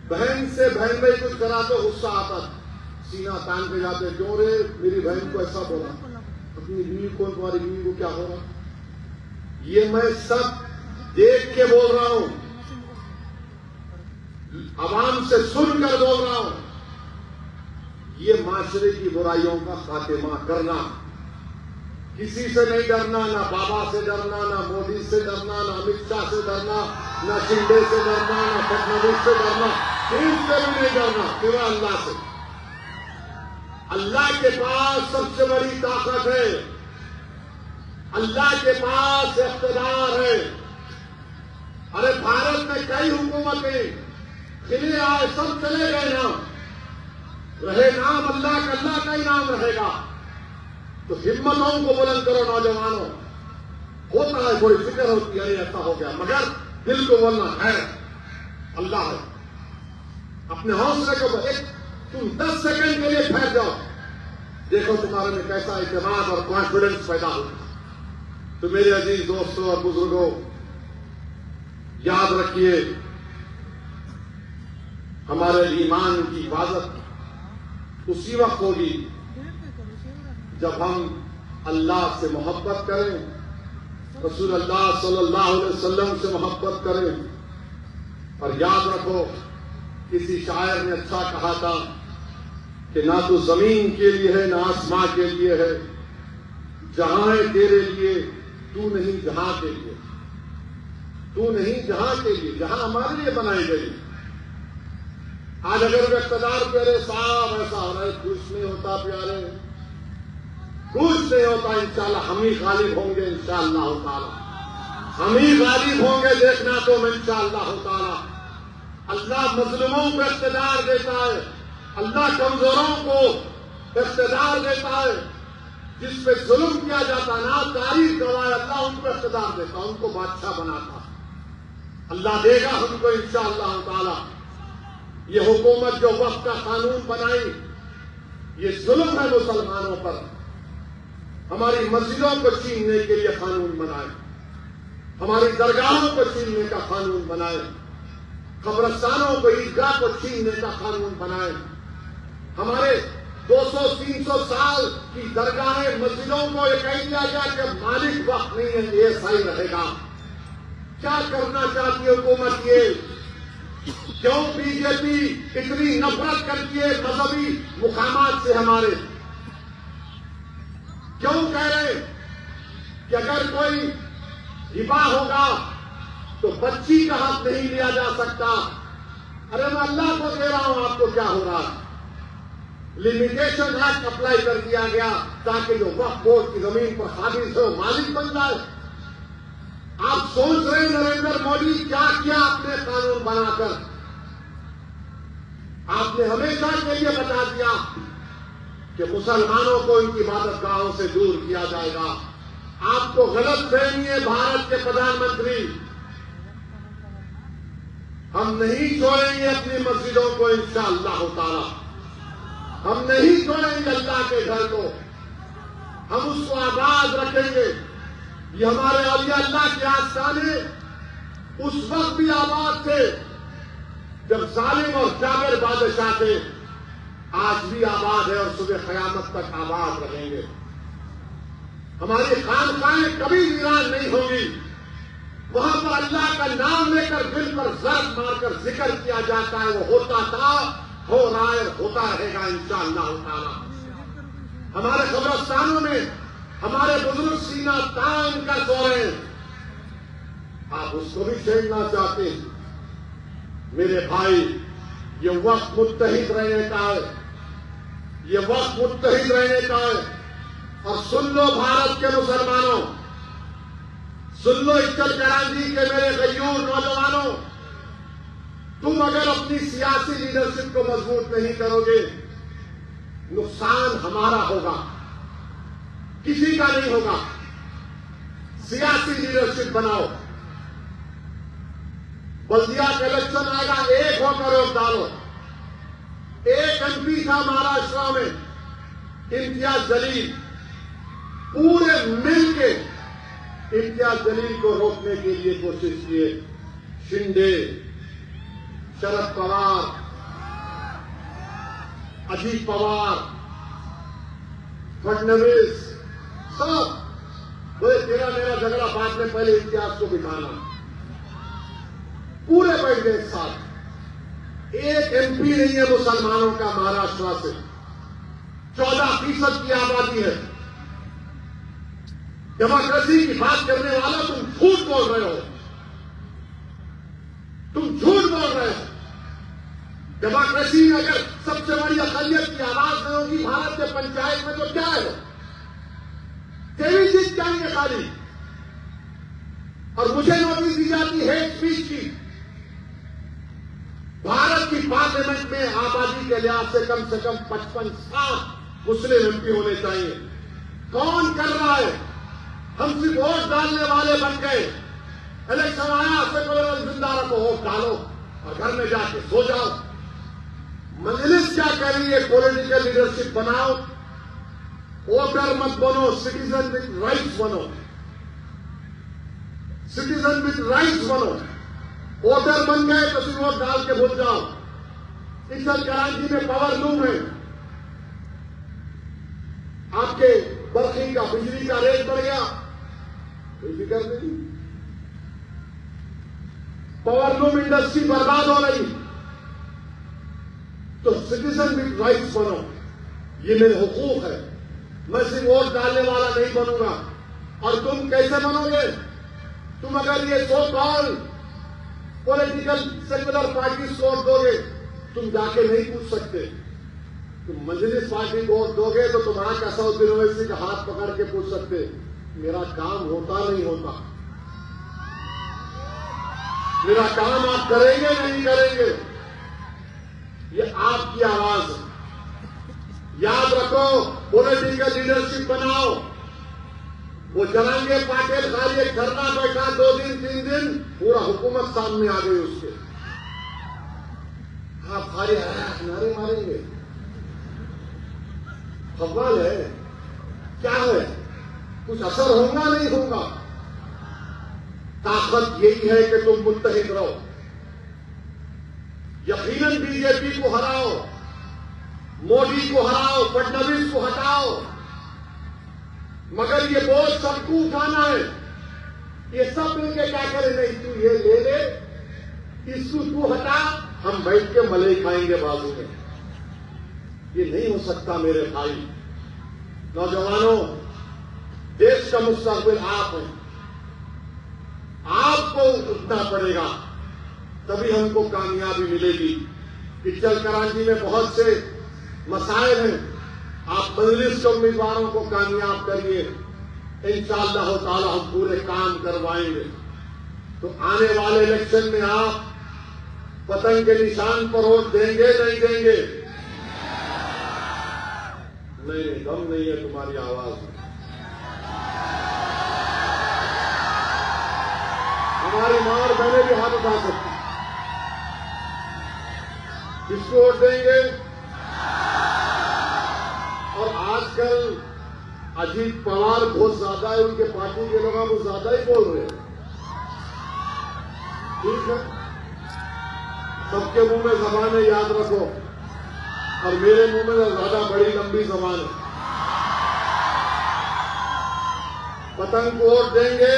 बहन से बहन भाई कुछ करा तो गुस्सा आता, सीना तान के जाते, क्यों रे मेरी बहन को ऐसा बोला, अपनी बीवी को, तुम्हारी बीवी को क्या हो रहा। ये मैं सब देख के बोल रहा हूं, आवाम से सुनकर बोल रहा हूं। ये माशरे की बुराइयों का खात्मा करना, किसी से नहीं डरना, ना बाबा से डरना, ना मोदी से डरना, ना अमित शाह से डरना, ना शिंदे से डरना, ना फडणवीस से डरना, किसी से भी नहीं डरना, सिवा अल्लाह से। अल्लाह के पास सबसे बड़ी ताकत है, अल्लाह के पास इख्तियार है। अरे भारत में कई हुकूमतें खिले आए, सब चले गए नाम, रहे नाम अल्लाह का, अल्लाह का ही नाम रहेगा। तो हिम्मतों को बुलंद करो नौजवानों। होता है कोई फिक्र होती है, ऐसा हो गया, मगर दिल को बोलना है अल्लाह है। अपने हौसले को तुम 10 सेकंड के लिए ठहर जाओ, देखो तुम्हारे में कैसा इत्मीनान और कॉन्फिडेंस पैदा होगा। तो मेरे अजीज दोस्तों और बुजुर्गों, याद रखिए, हमारे ईमान की हिफाजत उसी वक्त होगी जब हम अल्लाह से मोहब्बत करें, रसूल अल्लाह सल्लल्लाहु अलैहि वसल्लम से मोहब्बत करें। और याद रखो, किसी शायर ने अच्छा कहा था कि ना तो जमीन के लिए है ना आसमां के लिए है, जहां है तेरे लिए, तू नहीं जहां के लिए, तू नहीं जहां के लिए, जहां हमारे लिए बनाई गई। आज अगर वे इक़्तिदार प्यारे साहब ऐसा हो रहा है, कुछ नहीं होता प्यारे, कुछ नहीं होता। इंशाअल्लाह हम ही गालिब होंगे, इंशाअल्लाह ताला हम ही गालिब होंगे, देखना तुम इंशाअल्लाह ताला। अल्लाह मजलूमों को इक़्तिदार देता है, अल्लाह कमजोरों को इक़्तिदार देता है। जिस पे जुल्म किया जाता है ना, तारीफ गवाए, अल्लाह उनको इक़्तिदार देता, उनको बादशाह बनाता। अल्लाह देगा हमको इंशाअल्लाह ताला। ये हुकूमत जो वक्त का कानून बनाई, ये जुल्म है मुसलमानों पर। हमारी मस्जिदों को छीनने के लिए कानून बनाए, हमारी दरगाहों को छीनने का कानून बनाए, कब्रिस्तानों को, ईदगाह को छीनने का कानून बनाए। हमारे 200-300 साल की दरगाहें, मस्जिदों को ये कह दिया गया कि मालिक वक्त नहीं है, ये सही रहेगा। क्या करना चाहती है हुकूमत? ये क्यों बीजेपी इतनी नफरत करती है मजहबी मुकामात से? हमारे क्यों कह रहे कि अगर कोई हिबा होगा तो बच्ची का हक नहीं लिया जा सकता? अरे मैं अल्लाह को दे रहा हूं, आपको क्या हो रहा है? लिमिटेशन एक्ट अप्लाई कर दिया गया ताकि जो वक्फ बोर्ड की जमीन पर काबिज हो मालिक बन जाए। आप सोच रहे हैं नरेंद्र मोदी क्या किया आपने कानून बनाकर? आपने हमेशा के लिए बता दिया कि मुसलमानों को इनकी इबादतगाहों से दूर किया जाएगा। आपको गलत फहमी है भारत के प्रधानमंत्री। हम नहीं छोड़ेंगे अपनी मस्जिदों को इंशाअल्लाह ताला, हम नहीं छोड़ेंगे अल्लाह के घर को, हम उसको आबाद रखेंगे। ये हमारे औलिया अल्लाह के आस्थाने उस वक्त भी आबाद थे जब जालिम और जाबिर बादशाह थे, आज भी आबाद है और सुबह क़यामत तक आबाद रहेंगे। हमारी खानकाहें कभी वीरान नहीं होंगी। वहां पर अल्लाह का नाम लेकर दिल पर जर्ब मारकर जिक्र किया जाता है। वो होता था, हो रहा है, होता रहेगा इंशाअल्लाह ताला। हमारे कब्रिस्तानों में हमारे बुजुर्ग सीना तान कर सो रहे हैं, आप उसको भी छेड़ना चाहते हैं? मेरे भाई, ये वक्त मुत्तहिद रहने का है, ये वक्त मुत्तहिद रहने का है। और सुन लो भारत के मुसलमानों, सुन लो इक्कल कराची के मेरे गयूर नौजवानों, तुम अगर अपनी सियासी लीडरशिप को मजबूत नहीं करोगे, नुकसान हमारा होगा, किसी का नहीं होगा। सियासी लीडरशिप बनाओ। बल्दिया का इलेक्शन आएगा, एक होकर वोट डालो। एक एमपी था महाराष्ट्र में, इम्तियाज जलील, पूरे मिलके इम्तियाज जलील को रोकने के लिए कोशिश किए। शिंदे, शरद पवार, अजीत पवार, फडणवीस, सब बोले तेरा मेरा झगड़ा बाद में, पहले इम्तियाज को बिठाना। पूरे बैठ गए साथ। एक एमपी नहीं है मुसलमानों का महाराष्ट्र से। 14% की आबादी है। डेमोक्रेसी की बात करने वाला तुम झूठ बोल रहे हो, तुम झूठ बोल रहे हो। डेमोक्रेसी में अगर सबसे बड़ी अक़लियत की आवाज नहीं होगी भारत के पंचायत में, तो क्या है? तेरी जीत जाएंगे खाली। और मुझे नोटिस दी जाती है स्पीच की। भारत की पार्लियामेंट में आबादी के लिहाज से कम 55-60 मुस्लिम एमपी होने चाहिए। कौन कर रहा है? हम सिर्फ वोट डालने वाले बन गए। इलेक्शन आया, जिंदा रखो, वोट डालो और घर में जाके सो जाओ। मजलिस क्या कह रही है? पॉलिटिकल लीडरशिप बनाओ, वोटर मत बनो, सिटीजन विद राइट्स बनो। सिटीजन विद राइट्स बनो। वोटर बन गए तो फिर वोट डाल के भूल जाओ। इक्कल कराची में पावर लूम है, आपके बर्फी का, बिजली का रेट बढ़ गया, कोई फिक्र नहीं। पावर लूम इंडस्ट्री बर्बाद हो रही। तो सिटीजन विद राइट्स बनो। ये मेरे हुकूक है। मैं सिर्फ वोट डालने वाला नहीं बनूंगा। और तुम कैसे बनोगे? तुम अगर ये सो कॉल पॉलिटिकल सेक्युलर पार्टी को वोट दोगे, तुम जाके नहीं पूछ सकते। तुम मजलिस पार्टी को वोट दोगे तो तुम आज असद यूनिवर्सिटी का हाथ पकड़ के पूछ सकते, मेरा काम होता नहीं होता, मेरा काम आप करेंगे नहीं करेंगे। ये आपकी आवाज है। याद रखो, पॉलिटिकल लीडरशिप बनाओ। वो जरांगे पाटिल खाली एक धरना बैठा 2 दिन 3 दिन, पूरा हुकूमत सामने आ गई उसके। आप खाली नारे मारेंगे, सवाल है क्या है? कुछ असर होगा नहीं होगा? ताकत यही है कि तुम मुत्तहिद रहो। यकीनन बीजेपी को हराओ, मोदी को हराओ, फडणवीस को हटाओ, मगर ये बोझ सबको उठाना है। ये सब मिलकर क्या करें? नहीं तू ये ले ले, इसको तू हटा, हम बैठ के मलाई खाएंगे बाजू में। ये नहीं हो सकता मेरे भाई। नौजवानों, देश का मुस्तकबिल आप हैं, आपको उठना पड़ेगा, तभी हमको कामयाबी मिलेगी। पिक्चर कराची में बहुत से मसाइल हैं, आप मजलिस के उम्मीदवारों को कामयाब करिए, इंशाअल्लाह ताला हम पूरे काम करवाएंगे। तो आने वाले इलेक्शन में आप पतंग के निशान पर वोट देंगे नहीं देंगे? नहीं, दम नहीं है तुम्हारी आवाज में। हमारी मां और बहनें भी हाथ उठा सकती। किसको वोट देंगे? और आजकल अजीत पवार बहुत ज्यादा है, उनके पार्टी के लोग वो ज्यादा ही बोल रहे हैं। ठीक है, सबके मुंह में जबान है, याद रखो, और मेरे मुंह में ज्यादा बड़ी लंबी जबान है। पतंग को वोट देंगे,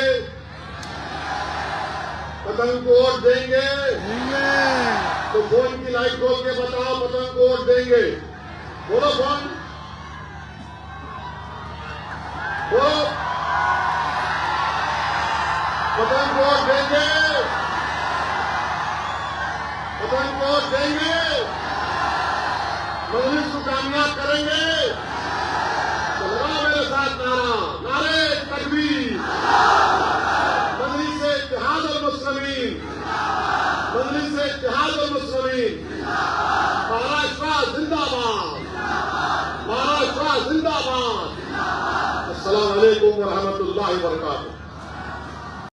पतंग को वोट देंगे, तो फोन की लाइट खोल के बताओ पतंग को वोट देंगे। बोलो फोन, बोलो पतंग को वोट देंगे, पतंग को वोट देंगे, मजलिस को कामयाब करेंगे। तो लगाओ मेरे साथ नारा, नारे तकबीर, मजलिस से इत्तेहाद और मुस्लिमीन, मजलिस से इत्तेहाद और मुस्लिमीन, महाराष्ट्र जिंदाबाद, महाराष्ट्र जिंदाबाद। अस्सलाम वालेकुम व रहमतुल्लाहि व बरकातुहू।